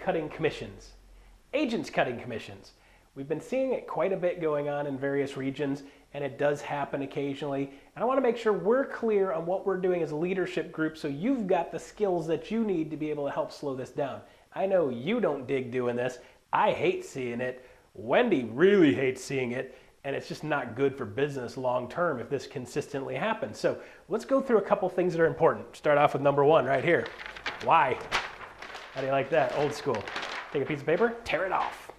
cutting commissions. Agents cutting commissions. We've been seeing it quite a bit going on in various regions, and it does happen occasionally. And I want to make sure we're clear on what we're doing as a leadership group so you've got the skills that you need to be able to help slow this down. I know you don't dig doing this. I hate seeing it. Wendy really hates seeing it, and it's just not good for business long term if this consistently happens. So let's go through a couple things that are important. Start off with number one right here. Why? How do you like that? Old school. Take a piece of paper, tear it off.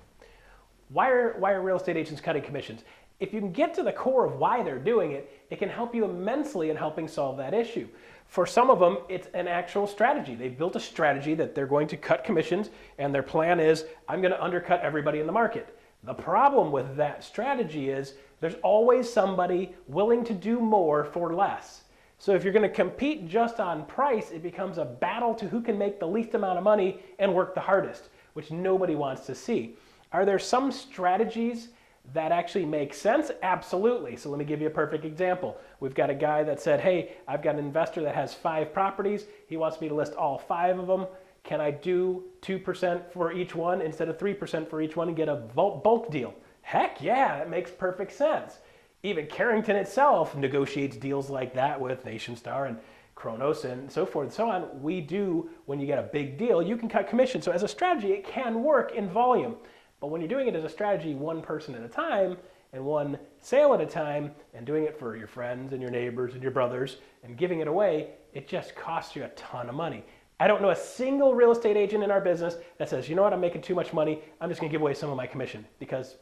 Why are real estate agents cutting commissions? If you can get to the core of why they're doing it, it can help you immensely in helping solve that issue. For some of them, it's an actual strategy. They've built a strategy that they're going to cut commissions, and their plan is, I'm going to undercut everybody in the market. The problem with that strategy is there's always somebody willing to do more for less. So if you're going to compete just on price, it becomes a battle to who can make the least amount of money and work the hardest, which nobody wants to see. Are there some strategies that actually make sense? Absolutely. So let me give you a perfect example. We've got a guy that said, hey, I've got an investor that has 5 properties. He wants me to list all 5 of them. Can I do 2% for each one instead of 3% for each one and get a bulk deal? Heck yeah, that makes perfect sense. Even Carrington itself negotiates deals like that with NationStar and Kronos and so forth and so on. We do, when you get a big deal, you can cut commission. So as a strategy, it can work in volume. But when you're doing it as a strategy, one person at a time and one sale at a time, and doing it for your friends and your neighbors and your brothers and giving it away, it just costs you a ton of money. I don't know a single real estate agent in our business that says, you know what, I'm making too much money, I'm just going to give away some of my commission because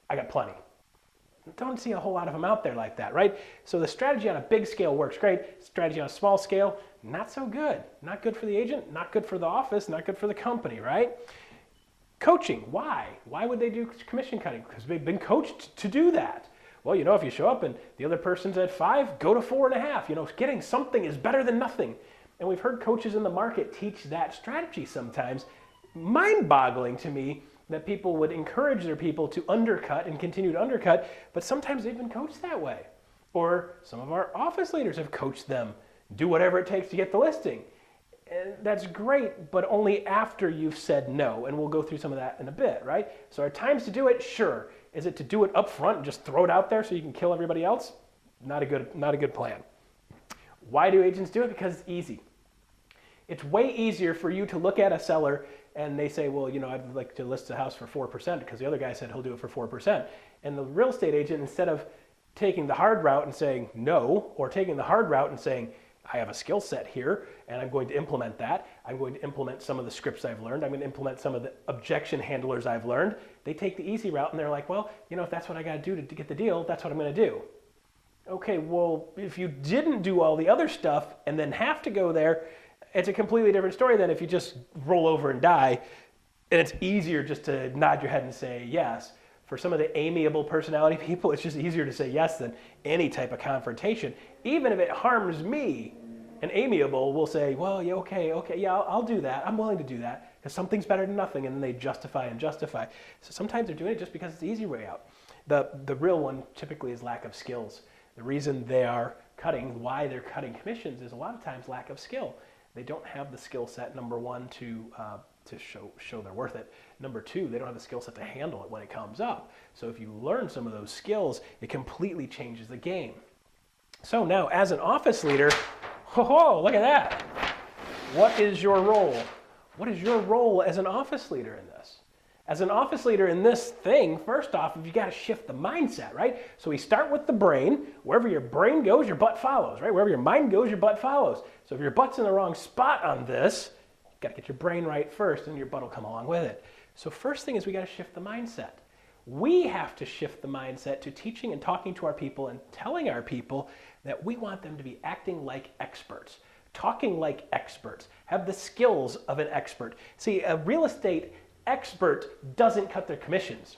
I got plenty. Don't see a whole lot of them out there like that, right? So the strategy on a big scale works great. Strategy on a small scale, not so good. Not good for the agent, not good for the office, not good for the company, right? Coaching, why? Why would they do commission cutting? Because they've been coached to do that. Well, you know, if you show up and the other person's at 5, go to 4.5. You know, getting something is better than nothing. And we've heard coaches in the market teach that strategy sometimes. Mind-boggling to me that people would encourage their people to undercut and continue to undercut, but sometimes they've been coached that way. Or some of our office leaders have coached them, do whatever it takes to get the listing. And that's great, but only after you've said no, and we'll go through some of that in a bit, right? So are times to do it? Sure. Is it to do it up front and just throw it out there so you can kill everybody else? Not a good plan. Why do agents do it? Because it's easy. It's way easier for you to look at a seller and they say, well, you know, I'd like to list the house for 4% because the other guy said he'll do it for 4%. And the real estate agent, instead of taking the hard route and saying no, or taking the hard route and saying, I have a skill set here and I'm going to implement that. I'm going to implement some of the scripts I've learned. I'm going to implement some of the objection handlers I've learned. They take the easy route and they're like, well, you know, if that's what I got to do to get the deal, that's what I'm going to do. Okay, well, if you didn't do all the other stuff and then have to go there, it's a completely different story than if you just roll over and die. And it's easier just to nod your head and say yes. For some of the amiable personality people, it's just easier to say yes than any type of confrontation. Even if it harms me, an amiable will say, well, yeah, okay, yeah, I'll do that. I'm willing to do that because something's better than nothing, and then they justify and justify. So sometimes they're doing it just because it's the easy way out. The real one typically is lack of skills. The reason they are cutting, why they're cutting commissions, is a lot of times lack of skill. They don't have the skill set, number one, to show they're worth it. Number two, they don't have the skill set to handle it when it comes up. So if you learn some of those skills, it completely changes the game. So now, as an office leader, look at that. What is your role? What is your role as an office leader in this? As an office leader in this thing, first off, you got to shift the mindset, right? So we start with the brain. Wherever your brain goes, your butt follows, right? Wherever your mind goes, your butt follows. So if your butt's in the wrong spot on this, you got to get your brain right first, and your butt will come along with it. So first thing is we got to shift the mindset. We have to shift the mindset to teaching and talking to our people and telling our people that we want them to be acting like experts, talking like experts, have the skills of an expert. See, a real estate expert doesn't cut their commissions.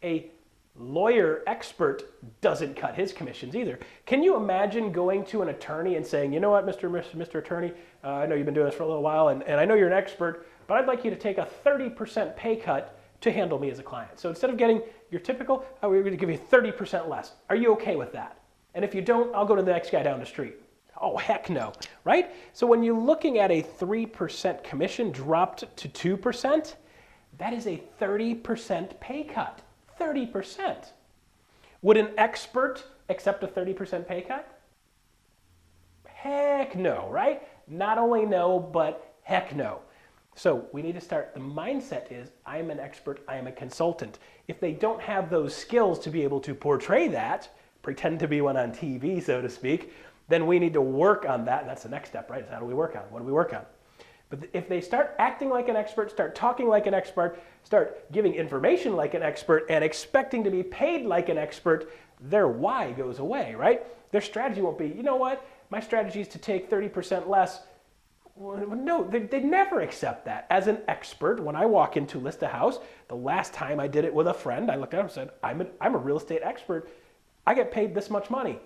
A lawyer expert doesn't cut his commissions either. Can you imagine going to an attorney and saying, you know what, Mr. Attorney, I know you've been doing this for a little while, and I know you're an expert, but I'd like you to take a 30% pay cut to handle me as a client. So instead of getting your typical, we're going to give you 30% less. Are you okay with that? And if you don't, I'll go to the next guy down the street. Oh, heck no, right? So when you're looking at a 3% commission dropped to 2%, that is a 30% pay cut. 30%. Would an expert accept a 30% pay cut? Heck no, right? Not only no, but heck no. So we need to start, the mindset is, I'm an expert, I am a consultant. If they don't have those skills to be able to portray that, pretend to be one on TV, so to speak, then we need to work on that. And that's the next step, right? Is how do we work on? What do we work on? But if they start acting like an expert, start talking like an expert, start giving information like an expert, and expecting to be paid like an expert, their why goes away, right? Their strategy won't be, you know what? My strategy is to take 30% less. Well, no, they never accept that. As an expert, when I walk in to list a house, the last time I did it with a friend, I looked at him and said, I'm a real estate expert. I get paid this much money.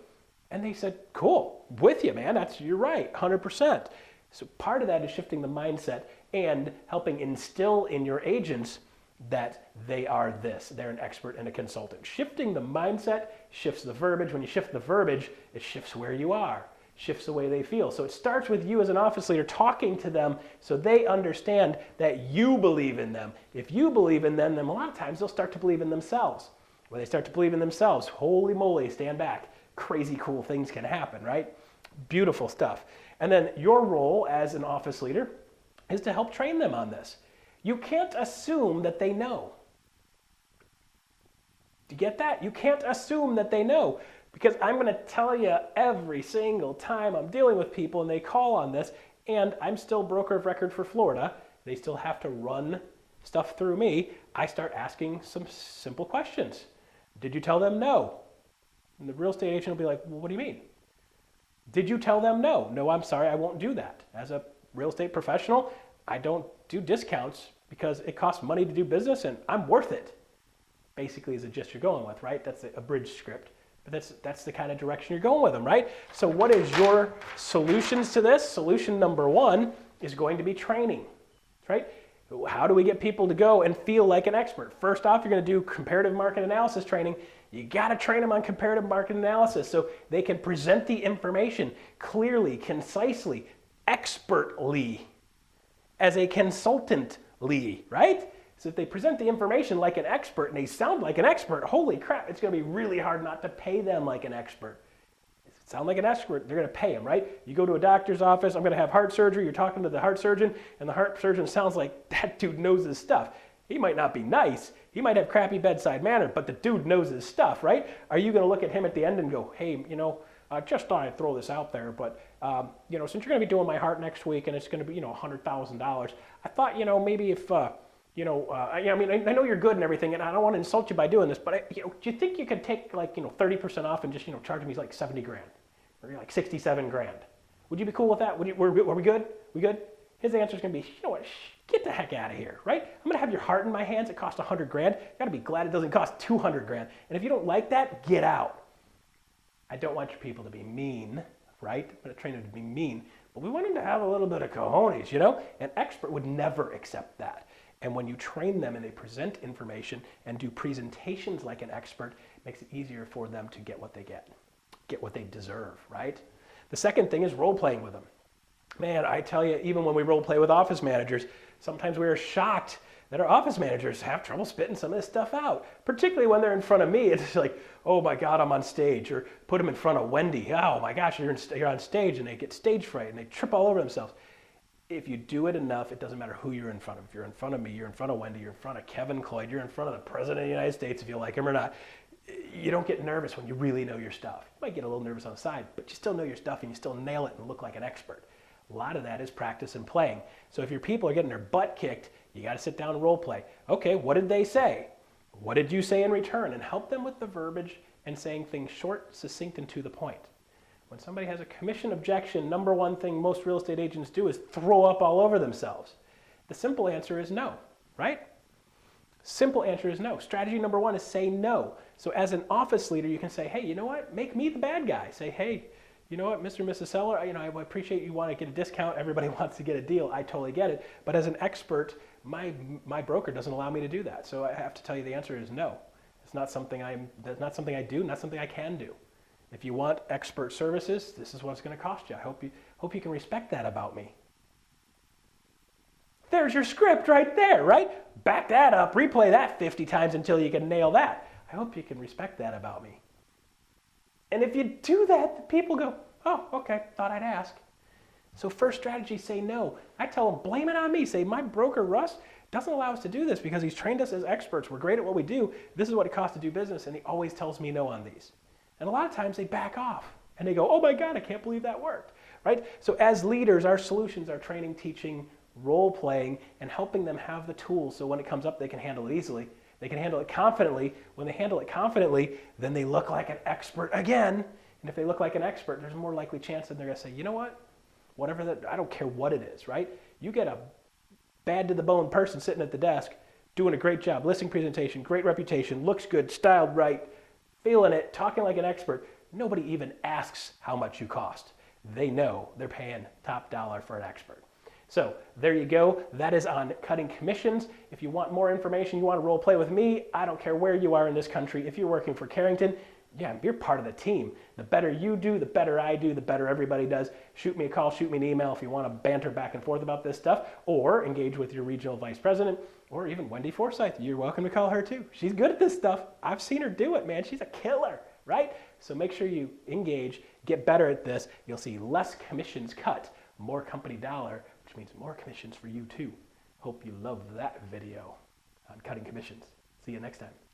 And they said, cool, with you, man. You're right, 100%. So part of that is shifting the mindset and helping instill in your agents that they are this. They're an expert and a consultant. Shifting the mindset shifts the verbiage. When you shift the verbiage, it shifts where you are, shifts the way they feel. So it starts with you as an office leader talking to them so they understand that you believe in them. If you believe in them, then a lot of times they'll start to believe in themselves. When they start to believe in themselves, holy moly, stand back. Crazy cool things can happen, right? Beautiful stuff. And then your role as an office leader is to help train them on this. You can't assume that they know. Do you get that? You can't assume that they know, because I'm going to tell you every single time I'm dealing with people and they call on this, and I'm still broker of record for Florida. They still have to run stuff through me. I start asking some simple questions. Did you tell them no? And the real estate agent will be like, well, what do you mean? Did you tell them no? No, I'm sorry, I won't do that. As a real estate professional, I don't do discounts because it costs money to do business and I'm worth it. Basically is the gist you're going with, right? That's a bridge script. But that's the kind of direction you're going with them, right? So what is your solutions to this? Solution number one is going to be training, right? How do we get people to go and feel like an expert? First off, you're going to do comparative market analysis training. You got to train them on comparative market analysis so they can present the information clearly, concisely, expertly, as a consultantly, right? So if they present the information like an expert and they sound like an expert, holy crap, it's going to be really hard not to pay them like an expert. If they sound like an expert, they're going to pay them, right? You go to a doctor's office, I'm going to have heart surgery, you're talking to the heart surgeon, and the heart surgeon sounds like that dude knows his stuff. He might not be nice, he might have crappy bedside manner, but the dude knows his stuff, right? Are you going to look at him at the end and go, hey, just thought I'd throw this out there, but since you're going to be doing my heart next week and it's going to be, $100,000, I thought, maybe if, I know you're good and everything, and I don't want to insult you by doing this, but do you think you could take 30% off and just, charge me like 70 grand or like 67 grand? Would you be cool with that? Were we good? We good? His answer is going to be, you know what, get the heck out of here, right? I'm going to have your heart in my hands. It costs 100 grand. You got to be glad it doesn't cost 200 grand. And if you don't like that, get out. I don't want your people to be mean, right? I'm going to train them to be mean, but we want them to have a little bit of cojones, An expert would never accept that. And when you train them and they present information and do presentations like an expert, it makes it easier for them to get what they deserve, right? The second thing is role playing with them. Man, I tell you, even when we role play with office managers, sometimes we are shocked that our office managers have trouble spitting some of this stuff out, particularly when they're in front of me. It's like, oh my God, I'm on stage. Or put them in front of Wendy. Oh my gosh, you're on stage, and they get stage fright and they trip all over themselves. If you do it enough, it doesn't matter who you're in front of. If you're in front of me, you're in front of Wendy, you're in front of Kevin Cloyd, you're in front of the President of the United States, if you like him or not. You don't get nervous when you really know your stuff. You might get a little nervous on the side, but you still know your stuff and you still nail it and look like an expert. A lot of that is practice and playing. So if your people are getting their butt kicked, you got to sit down and role play. Okay, what did they say? What did you say in return? And help them with the verbiage and saying things short, succinct, and to the point. When somebody has a commission objection, number one thing most real estate agents do is throw up all over themselves. The simple answer is no, right? Simple answer is no. Strategy number one is say no. So as an office leader, you can say, hey, you know what? Make me the bad guy. Say, hey, you know what, Mr. and Mrs. Seller, I appreciate you want to get a discount. Everybody wants to get a deal. I totally get it. But as an expert, my broker doesn't allow me to do that. So I have to tell you the answer is no. It's not something that's not something I do, not something I can do. If you want expert services, this is what it's going to cost you. I hope you can respect that about me. There's your script right there, right? Back that up, replay that 50 times until you can nail that. I hope you can respect that about me. And if you do that, the people go, oh, okay, thought I'd ask. So first strategy, say no. I tell them, blame it on me. Say, my broker, Russ, doesn't allow us to do this because he's trained us as experts. We're great at what we do. This is what it costs to do business, and he always tells me no on these. And a lot of times they back off, and they go, oh my God, I can't believe that worked, right? So as leaders, our solutions are training, teaching, role-playing, and helping them have the tools so when it comes up, they can handle it easily. They can handle it confidently. When they handle it confidently, then they look like an expert again. And if they look like an expert, there's a more likely chance that they're going to say, you know what? Whatever that, I don't care what it is, right? You get a bad to the bone person sitting at the desk, doing a great job, listing presentation, great reputation, looks good, styled right, feeling it, talking like an expert. Nobody even asks how much you cost. They know they're paying top dollar for an expert. So there you go. That is on cutting commissions. If you want more information, you want to role play with me, I don't care where you are in this country. If you're working for Carrington, yeah, you're part of the team. The better you do, the better I do, the better everybody does. Shoot me a call, shoot me an email if you want to banter back and forth about this stuff, or engage with your regional vice president, or even Wendy Forsyth. You're welcome to call her too. She's good at this stuff. I've seen her do it, man. She's a killer, right? So make sure you engage, get better at this. You'll see less commissions cut, more company dollar, which means more commissions for you too. Hope you love that video on cutting commissions. See you next time.